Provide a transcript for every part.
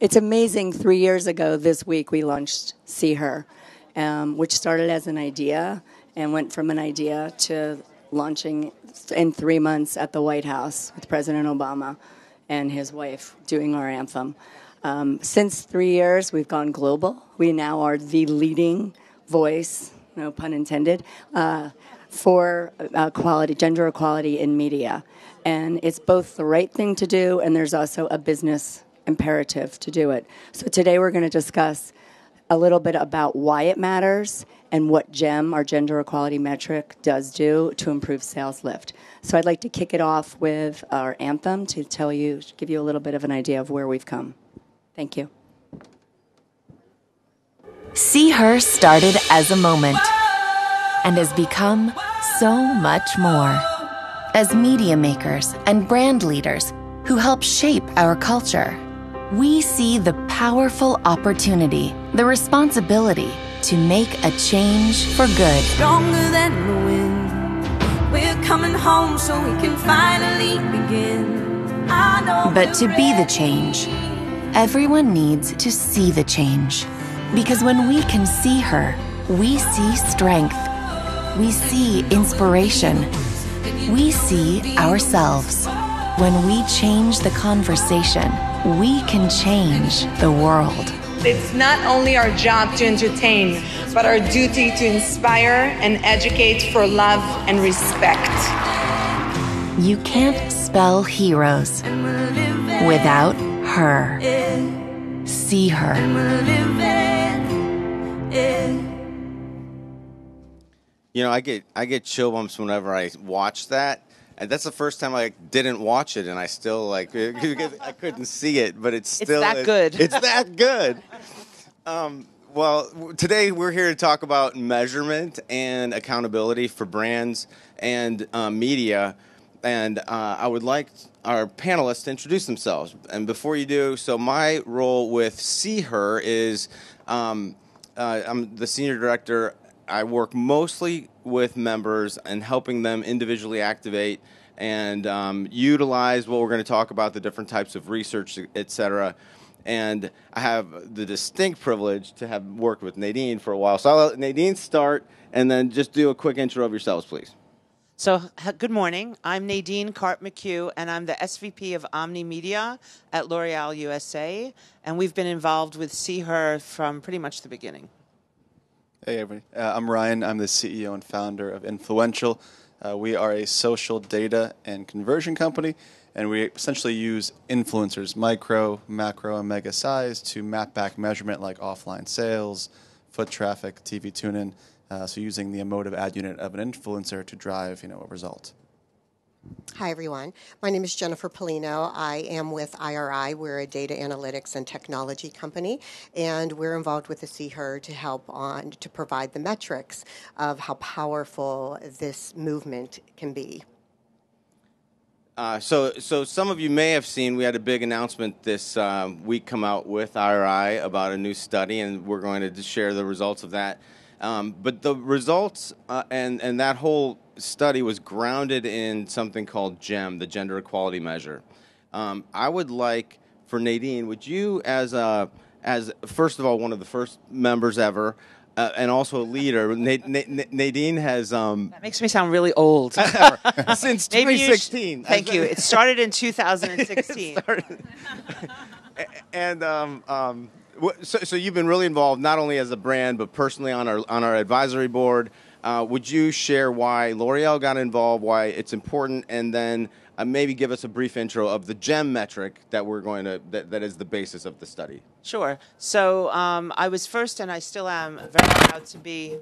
It's amazing. 3 years ago this week, we launched See Her, which started as an idea and went from an idea to launching in 3 months at the White House with President Obama and his wife doing our anthem. Since 3 years, we've gone global. We now are the leading voice, no pun intended, for gender equality in media. And it's both the right thing to do, and there's also a business imperative to do it. So today we're going to discuss a little bit about why it matters and what GEM, our gender equality metric, does do to improve sales lift. So I'd like to kick it off with our anthem to give you a little bit of an idea of where we've come. Thank you. See Her started as a moment and has become so much more. As media makers and brand leaders who help shape our culture, we see the powerful opportunity, the responsibility to make a change for good. Stronger than the wind, we're coming home so we can finally begin. I know. But to be the change, everyone needs to see the change. Because when we can see her, we see strength. We see inspiration. We see ourselves. When we change the conversation, we can change the world. It's not only our job to entertain, but our duty to inspire and educate for love and respect. You can't spell heroes without her. See her. You know, I get chill bumps whenever I watch that. And that's the first time I didn't watch it, and I still I couldn't see it, but it's that good. It's that good. Well, today we're here to talk about measurement and accountability for brands and media, and I would like our panelists to introduce themselves. And before you do, so my role with See Her is I'm the senior director. I work mostly with members and helping them individually activate and utilize what we're going to talk about, the different types of research, et cetera. And I have the distinct privilege to have worked with Nadine for a while. So I'll let Nadine start and then just do a quick intro of yourselves, please. So, good morning. I'm Nadine Karp McHugh, and I'm the SVP of Omni Media at L'Oreal USA. And we've been involved with See Her from pretty much the beginning. Hey, everybody. I'm Ryan. I'm the CEO and founder of Influential. We are a social data and conversion company, and we essentially use influencers, micro, macro, and mega size, to map back measurement like offline sales, foot traffic, TV tune-in, so using the emotive ad unit of an influencer to drive a result. Hi, everyone. My name is Jennifer Pelino. I am with IRI. We're a data analytics and technology company, and we're involved with the See Her to help to provide the metrics of how powerful this movement can be. So some of you may have seen we had a big announcement this week come out with IRI about a new study, and we're going to share the results of that. But the results and that whole study was grounded in something called GEM, the Gender Equality Measure. I would like for Nadine, would you, as first of all one of the first members ever, and also a leader, Nadine has That makes me sound really old. since 2016. Thank you. It started in 2016. And so you've been really involved not only as a brand but personally on our advisory board. Would you share why L'Oreal got involved, why it's important, and then maybe give us a brief intro of the GEM metric that that is the basis of the study? Sure. So I was first, and I still am, very proud to be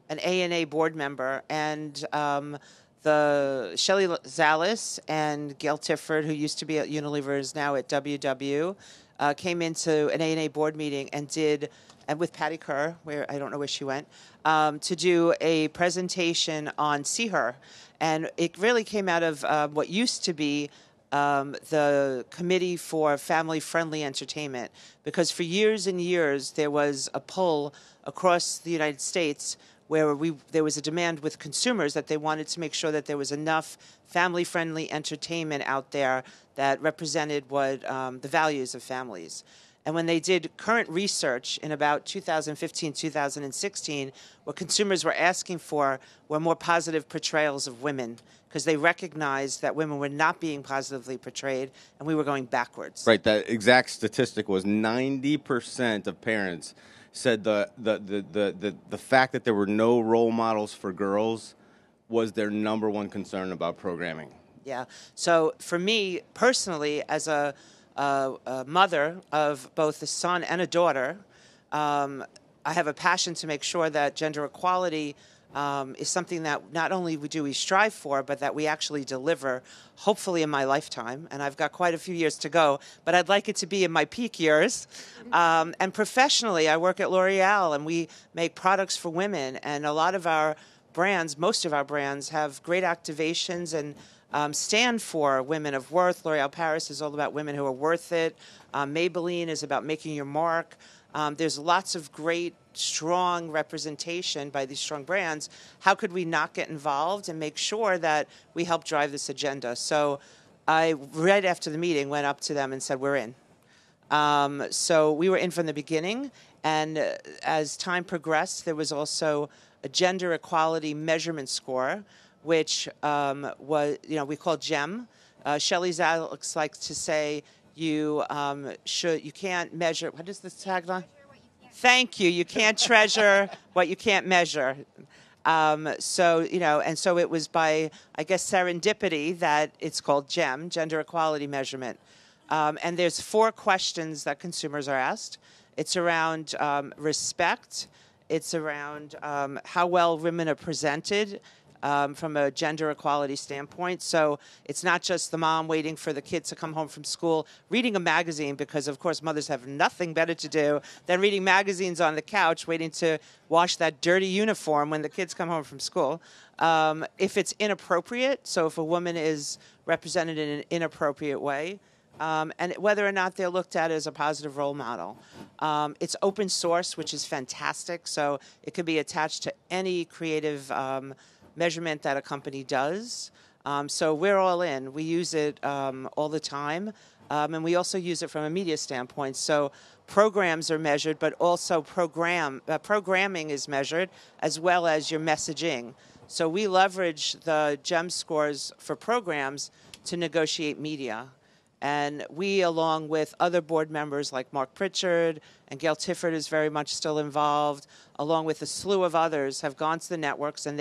an ANA board member, and the Shelley Zalis and Gail Tifford, who used to be at Unilever, is now at WW, came into an ANA board meeting and with Patty Kerr, where I don't know where she went, to do a presentation on See Her. And it really came out of what used to be the Committee for Family-Friendly Entertainment, because for years and years there was a pull across the United States where there was a demand with consumers that they wanted to make sure that there was enough family-friendly entertainment out there that represented what the values of families. And when they did current research in about 2015, 2016, what consumers were asking for were more positive portrayals of women, because they recognized that women were not being positively portrayed and we were going backwards. Right. That exact statistic was 90% of parents said the fact that there were no role models for girls was their number one concern about programming. Yeah. So for me personally, as a mother of both a son and a daughter, I have a passion to make sure that gender equality is something that not only do we strive for, but that we actually deliver, hopefully in my lifetime. And I've got quite a few years to go, but I'd like it to be in my peak years. And professionally, I work at L'Oreal, and we make products for women. And a lot of our brands, most of our brands, have great activations and stand for women of worth. L'Oreal Paris is all about women who are worth it. Maybelline is about making your mark. There's lots of great, strong representation by these strong brands. How could we not get involved and make sure that we help drive this agenda? So I, right after the meeting, went up to them and said, we're in. So we were in from the beginning. And as time progressed, there was also a gender equality measurement score, which was, we call GEM. Shelley Zalix likes to say, you can't measure, what is this tagline? Thank you. You can't treasure what you can't measure. So it was by, I guess, serendipity that it's called GEM, Gender Equality Measurement. And there's 4 questions that consumers are asked. It's around respect. It's around how well women are presented from a gender equality standpoint. So it's not just the mom waiting for the kids to come home from school, reading a magazine, because, of course, mothers have nothing better to do than reading magazines on the couch, waiting to wash that dirty uniform when the kids come home from school. If it's inappropriate, so if a woman is represented in an inappropriate way, and whether or not they're looked at as a positive role model. It's open source, which is fantastic, so it can be attached to any creative measurement that a company does. So we're all in. We use it all the time, and we also use it from a media standpoint. So programs are measured, but also programming is measured, as well as your messaging. So we leverage the GEM scores for programs to negotiate media. And we, along with other board members like Mark Pritchard and Gail Tifford is very much still involved, along with a slew of others, have gone to the networks, and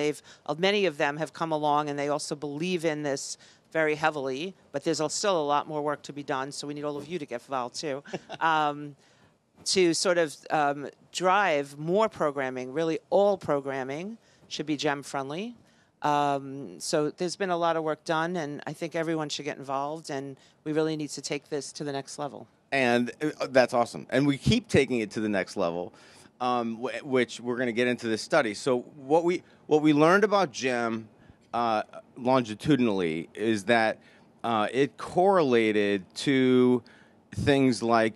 many of them have come along, and they also believe in this very heavily. But there's still a lot more work to be done, so we need all of you to get involved too, to sort of drive more programming. Really, all programming should be GEM friendly. So there's been a lot of work done, and I think everyone should get involved, and we really need to take this to the next level. And that's awesome. And we keep taking it to the next level, which we're going to get into this study. So what we learned about GEM longitudinally is that it correlated to things like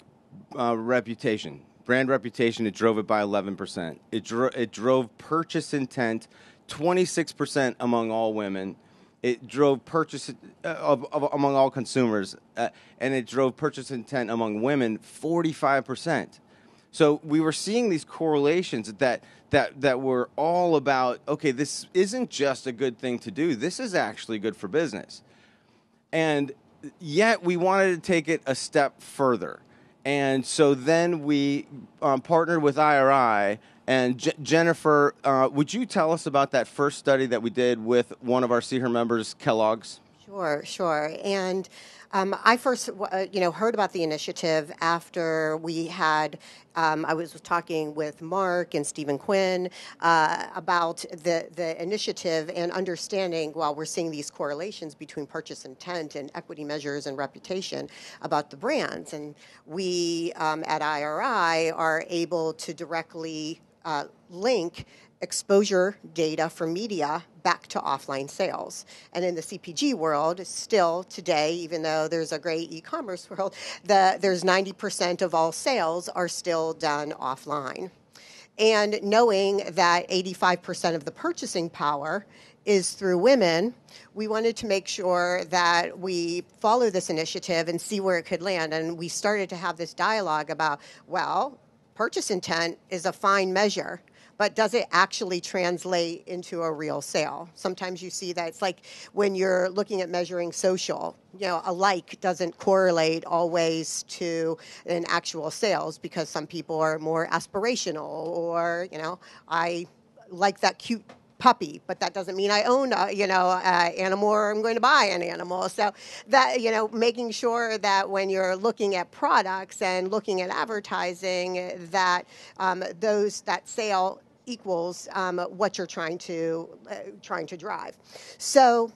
reputation, brand reputation. It drove it by 11%. It drove purchase intent 26% among all women. It drove purchase among all consumers, and it drove purchase intent among women 45%. So we were seeing these correlations that were all about, okay, this isn't just a good thing to do. This is actually good for business. And yet we wanted to take it a step further. And so then we partnered with IRI. And Jennifer, would you tell us about that first study that we did with one of our See Her members, Kellogg's? Sure. And I first, heard about the initiative after we had, I was talking with Mark and Stephen Quinn about the initiative and understanding, while we're seeing these correlations between purchase intent and equity measures and reputation about the brands. And we at IRI are able to directly link exposure data for media back to offline sales. And in the CPG world, still today, even though there's a great e-commerce world, there's 90% of all sales are still done offline. And knowing that 85% of the purchasing power is through women, we wanted to make sure that we follow this initiative and see where it could land. And we started to have this dialogue about, well, purchase intent is a fine measure, but does it actually translate into a real sale? Sometimes you see that it's like when you're looking at measuring social, a like doesn't correlate always to an actual sales, because some people are more aspirational, or, I like that cute puppy, but that doesn't mean I own animal, or I'm going to buy an animal. So that, making sure that when you're looking at products and looking at advertising, that that sale equals what you're trying to drive. So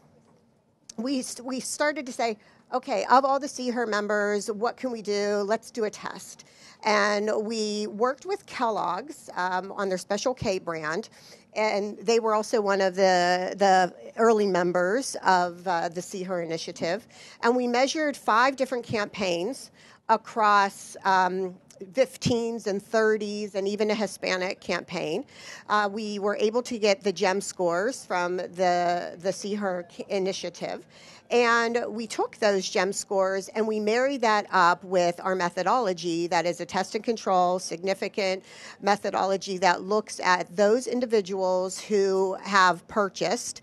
we started to say, okay, of all the See Her members, what can we do? Let's do a test. And we worked with Kellogg's on their Special K brand, and they were also one of the early members of the See Her initiative. And we measured 5 different campaigns across 15s and 30s, and even a Hispanic campaign. We were able to get the GEM scores from the See Her initiative. And we took those GEM scores and we married that up with our methodology, that is a test and control, significant methodology that looks at those individuals who have purchased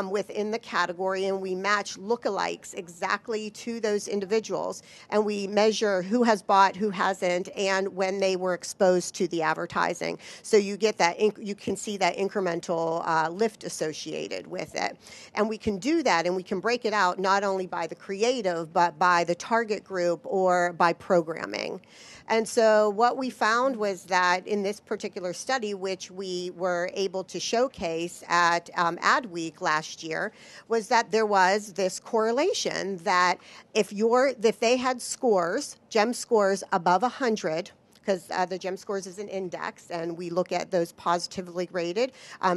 within the category, and we match lookalikes exactly to those individuals, and we measure who has bought, who hasn't, and when they were exposed to the advertising. So you get that, you can see that incremental lift associated with it. And we can do that, and we can break it out not only by the creative, but by the target group or by programming. And so what we found was that in this particular study, which we were able to showcase at Ad Week last year, was that there was this correlation that if they had scores, GEM scores above 100, because the GEM scores is an index, and we look at those positively rated,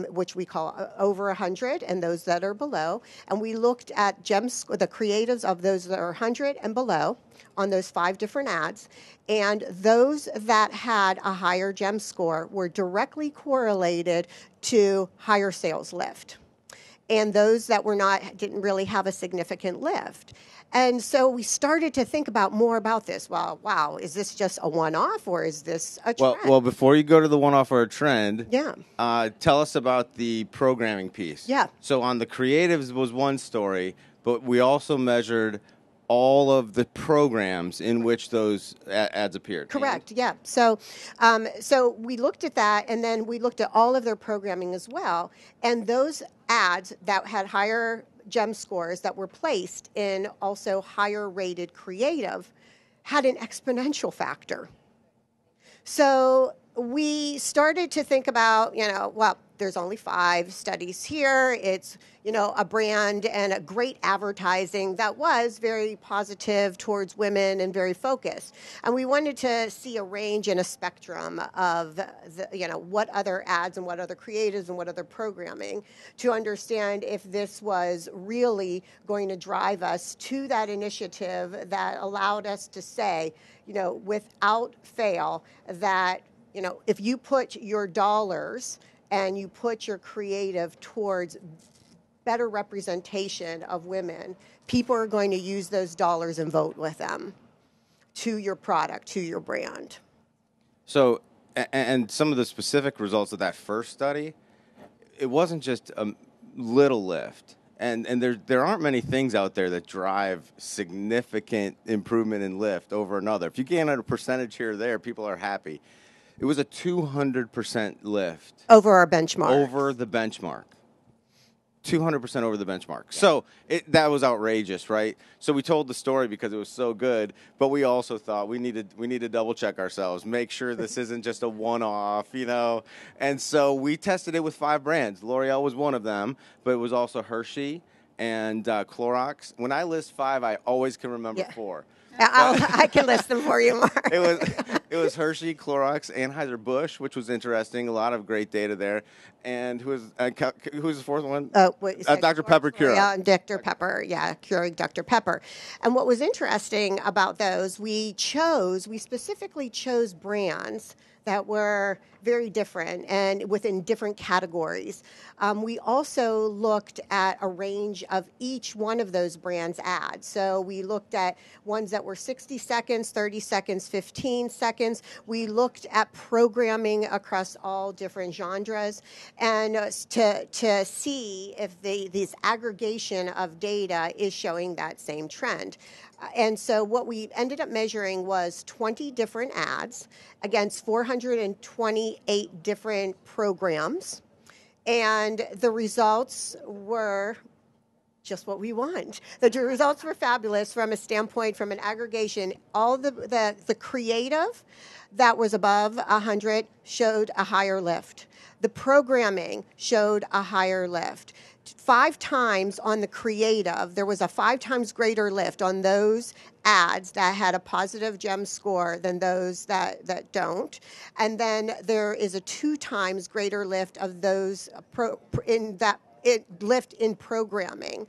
which we call over 100, and those that are below. And we looked at the creatives of those that are 100 and below on those 5 different ads, and those that had a higher GEM score were directly correlated to higher sales lift. And those that didn't really have a significant lift. And so we started to think more about this. Well, wow, is this just a one-off, or is this a trend? Well, before you go to the one-off or a trend, yeah, tell us about the programming piece. Yeah. So on the creatives was one story, but we also measured all of the programs in which those ads appeared. Correct. Yeah. So we looked at that, and then we looked at all of their programming as well. And those ads that had higher GEM scores that were placed in also higher rated creative had an exponential factor. So we started to think about, well, there's only 5 studies here. It's, a brand and a great advertising that was very positive towards women and very focused. And we wanted to see a range and a spectrum of, what other ads and what other creatives and what other programming to understand if this was really going to drive us to that initiative that allowed us to say, without fail, that, if you put your dollars and you put your creative towards better representation of women, people are going to use those dollars and vote with them to your product, to your brand. So, and some of the specific results of that first study, it wasn't just a little lift. And there aren't many things out there that drive significant improvement in lift over another. If you gain a percentage here or there, people are happy. It was a 200% lift. Over our benchmark. Over the benchmark. 200% over the benchmark. Yeah. So that was outrageous, right? So we told the story because it was so good, but we also thought we need to double check ourselves, make sure this isn't just a one-off, And so we tested it with 5 brands. L'Oreal was one of them, but it was also Hershey and Clorox. When I list 5, I always can remember 4. I can list them for you, Mark. It was Hershey, Clorox, Anheuser-Busch, which was interesting. A lot of great data there. And who was the fourth one? Dr. Pepper Keurig. Yeah, Dr. Pepper. Yeah, Keurig Dr. Pepper. And what was interesting about those, we specifically chose brands that were very different and within different categories. We also looked at a range of each one of those brands' ads. So we looked at ones that were 60 seconds, 30 seconds, 15 seconds. We looked at programming across all different genres and to see if this aggregation of data is showing that same trend. And so what we ended up measuring was 20 different ads against 428 different programs. And the results were just what we want. The results were fabulous from a standpoint, from an aggregation. All the creative that was above 100 showed a higher lift. The programming showed a higher lift. 5 times on the creative, there was a 5 times greater lift on those ads that had a positive GEM score than those that don't. And then there is a 2 times greater lift of those lift in programming.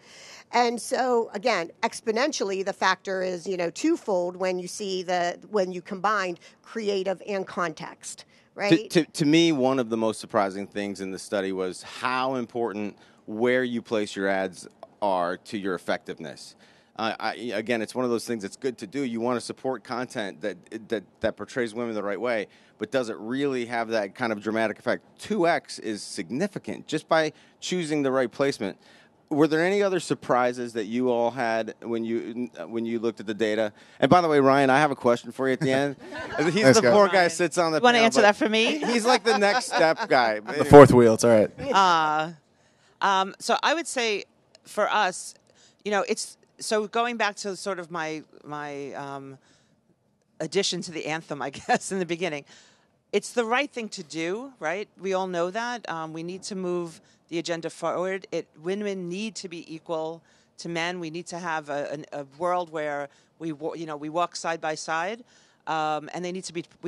And so, again, exponentially, the factor is, twofold when you combine creative and context, right? To me, one of the most surprising things in the study was how important where you place your ads are to your effectiveness. Again, it's one of those things that's good to do. You want to support content that portrays women the right way, but does it really have that kind of dramatic effect? 2x is significant just by choosing the right placement. Were there any other surprises that you all had when you looked at the data? And by the way, Ryan, I have a question for you at the end. He's Thanks, the poor guy who sits on the. You want to panel, answer that for me? He's like the next step guy. The fourth wheel, it's all right. So I would say for us, it's so going back to sort of my addition to the anthem, I guess, in the beginning. It's the right thing to do, right? We all know that. We need to move the agenda forward. Women need to be equal to men. We need to have a world where we walk side by side, and we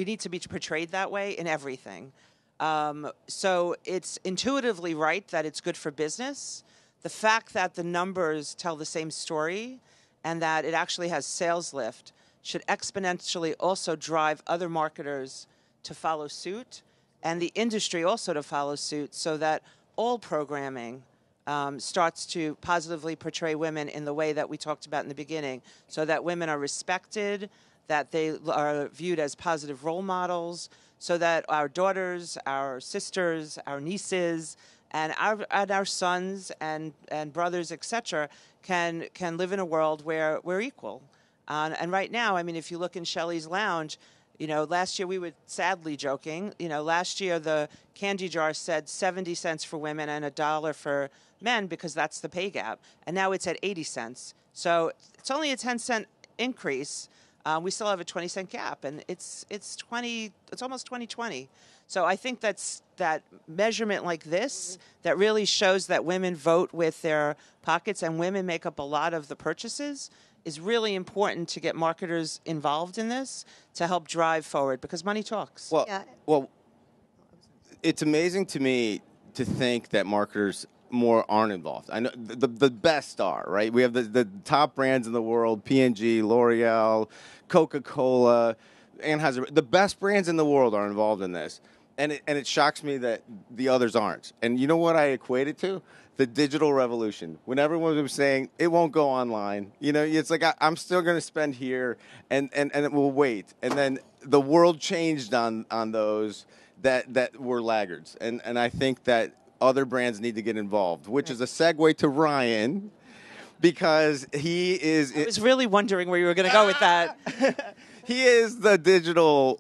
need to be portrayed that way in everything. So it's intuitively right that it's good for business. The fact that the numbers tell the same story and that it actually has sales lift should exponentially also drive other marketers to follow suit and the industry also to follow suit so that all programming starts to positively portray women in the way that we talked about in the beginning, so that women are respected, that they are viewed as positive role models, so that our daughters, our sisters, our nieces, and our sons and brothers, etc., can live in a world where we're equal. And right now, I mean, if you look in Shelley's Lounge, last year we were sadly joking. Last year the candy jar said 70 cents for women and $1 for men because that's the pay gap. And now it's at 80 cents. So it's only a 10-cent increase. We still have a 20-cent gap, and it's almost 2020. So I think that measurement like this that really shows that women vote with their pockets and women make up a lot of the purchases is really important to get marketers involved in this to help drive forward because money talks. Well, it's amazing to me to think that marketers more aren't involved. I know the best are, right? We have the top brands in the world, P&G, L'Oreal, Coca-Cola, Anheuser. The best brands in the world are involved in this. And it shocks me that the others aren't. And you know what I equate it to? The digital revolution. When everyone was saying it won't go online, it's like I'm still going to spend here, and it will wait. And then the world changed on those that were laggards. And I think that other brands need to get involved, which is a segue to Ryan, because he is. I was really wondering where you were going to go with that. He is the digital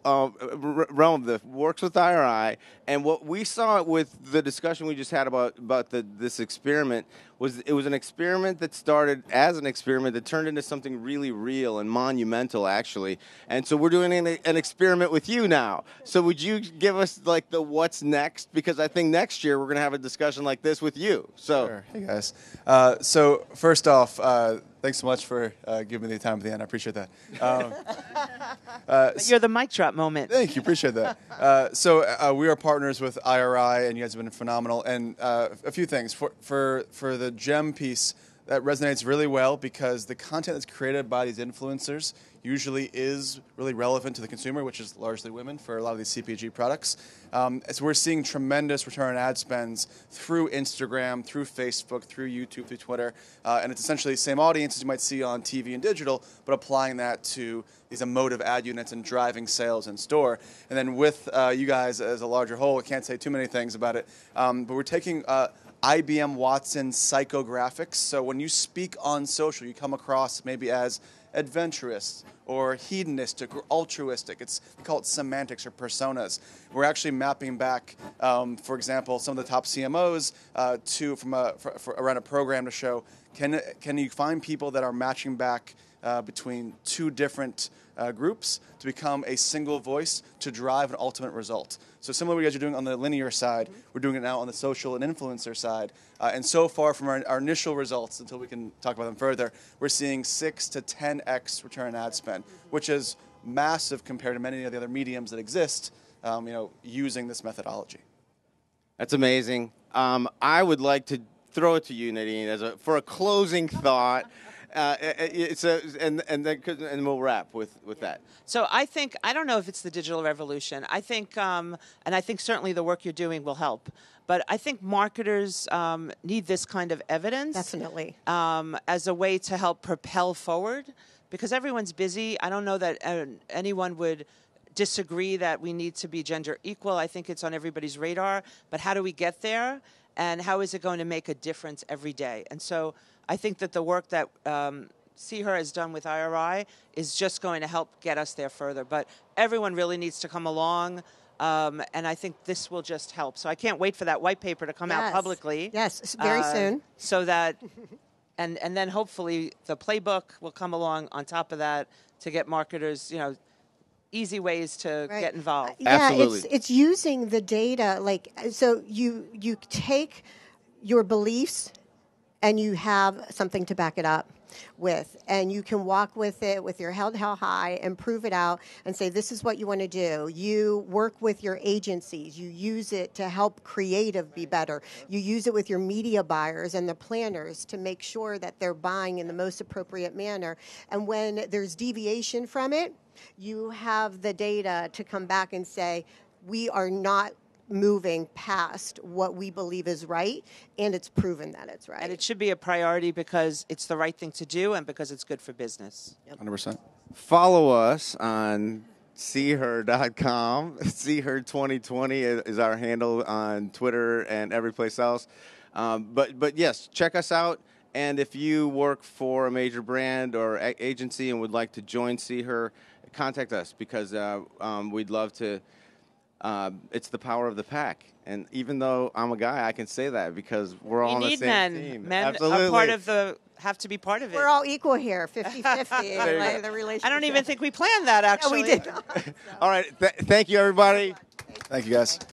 realm that works with IRI, and what we saw with the discussion we just had about this experiment was it was an experiment that started as an experiment that turned into something really real and monumental, actually. And so we're doing an experiment with you now. So would you give us like the what's next? Because I think next year we're going to have a discussion like this with you. So sure. Hey guys. So first off. Thanks so much for giving me the time at the end. I appreciate that. But you're the mic drop moment. Thank you. Appreciate that. So we are partners with IRI, and you guys have been phenomenal. And a few things. For the gem piece, that resonates really well because the content that's created by these influencers usually is really relevant to the consumer, which is largely women for a lot of these CPG products. So we're seeing tremendous return on ad spends through Instagram, through Facebook, through YouTube, through Twitter. And it's essentially the same audiences you might see on TV and digital, but applying that to these emotive ad units and driving sales in store. And then with you guys as a larger whole, I can't say too many things about it, but we're taking IBM Watson psychographics. So when you speak on social, you come across maybe as adventurous or hedonistic or altruistic. We call it semantics or personas. We're actually mapping back, for example, some of the top CMOs around a program to show can you find people that are matching back between two different groups to become a single voice to drive an ultimate result. So similar to what you guys are doing on the linear side, we're doing it now on the social and influencer side. And so far from our initial results, until we can talk about them further, we're seeing 6 to 10x return on ad spend, which is massive compared to many of the other mediums that exist, using this methodology. That's amazing. I would like to throw it to you, Nadine, for a closing thought. And we'll wrap with that. So I don't know if it's the digital revolution. I think, and I think certainly the work you're doing will help. But I think marketers need this kind of evidence. Definitely. As a way to help propel forward. Because everyone's busy. I don't know that anyone would disagree that we need to be gender equal. I think it's on everybody's radar. But how do we get there? And how is it going to make a difference every day? And so I think that the work that See Her has done with IRI is just going to help get us there further. But everyone really needs to come along, and I think this will just help. So I can't wait for that white paper to come out publicly. Yes, very soon. So that, and then hopefully the playbook will come along on top of that to get marketers, easy ways to get involved. Absolutely. It's using the data. So you take your beliefs and you have something to back it up with. And you can walk with it with your head held high and prove it out and say, this is what you want to do. You work with your agencies. You use it to help creative be better. You use it with your media buyers and the planners to make sure that they're buying in the most appropriate manner. And when there's deviation from it, you have the data to come back and say, we are not moving past what we believe is right, and it's proven that it's right. And it should be a priority because it's the right thing to do and because it's good for business. 100%. Follow us on seeher.com. Seeher2020 is our handle on Twitter and every place else. But yes, check us out. And if you work for a major brand or agency and would like to join See Her, contact us because we'd love to. It's the power of the pack. And even though I'm a guy, I can say that because we're all on the same team. Men Absolutely. are part of have to be part of it. We're all equal here, 50-50. The relationship. I don't even think we planned that, actually. No, we did. All right. Thank you, everybody. Thank you, guys.